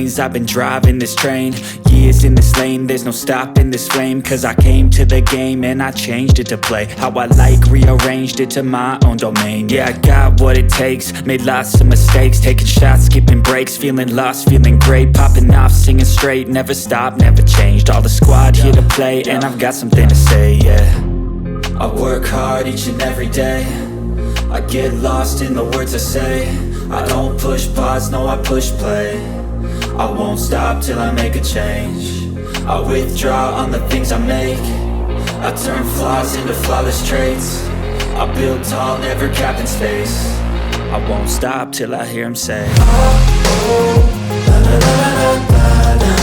veins, I've been driving this train. Years in this lane, there's no stopping this flame. Cause I came to the game and I changed it to play how I like, rearranged it to my own domain. Yeah, I got what it takes, made lots of mistakes, taking shots, skipping breaks, feeling lost, feeling great, popping off, singing straight, never stopped, never changed. All the squad here to play, and I've got something to say, yeah. I work hard each and every day, I get lost in the words I say. I don't push pause, no I push play. I won't stop till I make a change. I withdraw on the things I make. I turn flaws into flawless traits. I build tall, never capped in space. I won't stop till I hear him say, oh, oh, la la la la la la.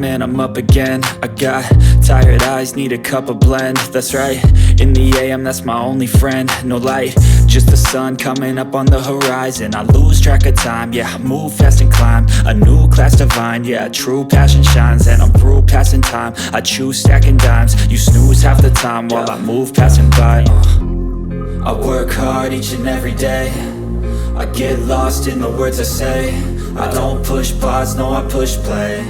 And I'm up again. I got tired eyes, need a cup of blend. That's right, in the AM, that's my only friend. No light, just the sun coming up on the horizon. I lose track of time, yeah, I move fast and climb a new class divine, yeah, true passion shines. And I'm through passing time, I choose stacking dimes. You snooze half the time while I move passing by. I work hard each and every day, I get lost in the words I say. I don't push pause, no I push play.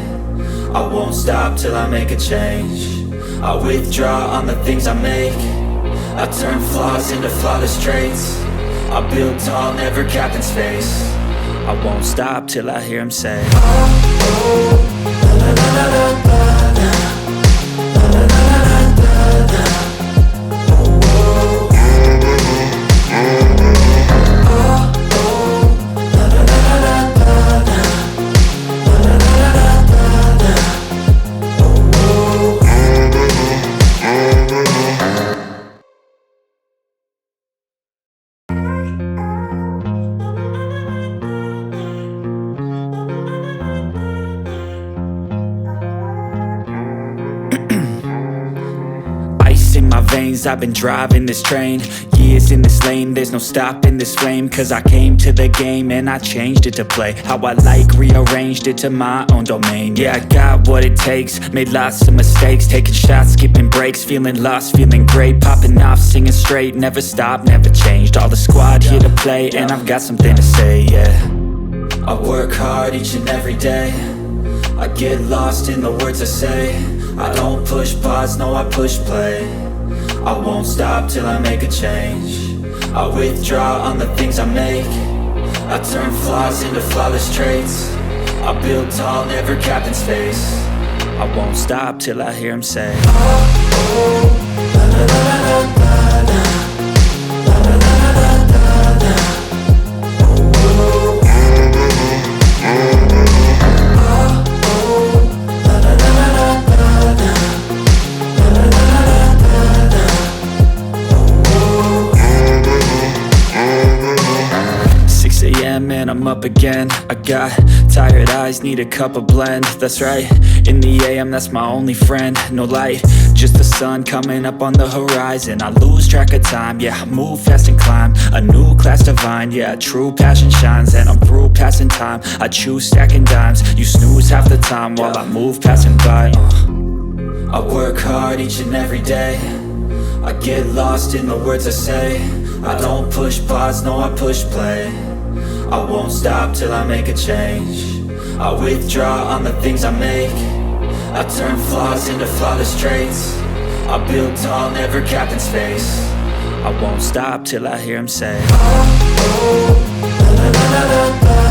I won't stop till I make a change. I withdraw on the things I make. I turn flaws into flawless traits. I build tall, never capped in space. I won't stop till I hear him say, oh, oh, la la la la la la. La la la la la la. Oh, oh. Oh, oh, la la la la la la. La la la la la. 'Ice in my veins, I've been driving this train. Years in this lane, there's no stopping this flame. Cause I came to the game and I changed it to play how I like, rearranged it to my own domain. Yeah, I got what it takes, made lots of mistakes, taking shots, skipping breaks, feeling lost, feeling great, popping off, singing straight, never stopped, never changed. All the squad here to play, and I've got something to say, yeah. I work hard each and every day, I get lost in the words I say. I don't push pause, no I push play. I won't stop till I make a change. I withdraw on the things I make. I turn flaws into flawless traits. I build tall, never capped in space. I won't stop till I hear him say, oh, oh, la la la la la la. La la la la la la la. Oh, oh. And I'm up again. I got tired eyes, need a cup of blend. That's right, in the AM, that's my only friend. No light, just the sun coming up on the horizon. I lose track of time, yeah, I move fast and climb a new class divine, yeah, true passion shines. And I'm through passing time, I choose stacking dimes. You snooze half the time while I move passing by. I work hard each and every day, I get lost in the words I say. I don't push pause, no I push play. I won't stop till I make a change. I withdraw on the things I make. I turn flaws into flawless traits. I build tall, never capped in space. I won't stop till I hear him say, oh, oh, la la la la la.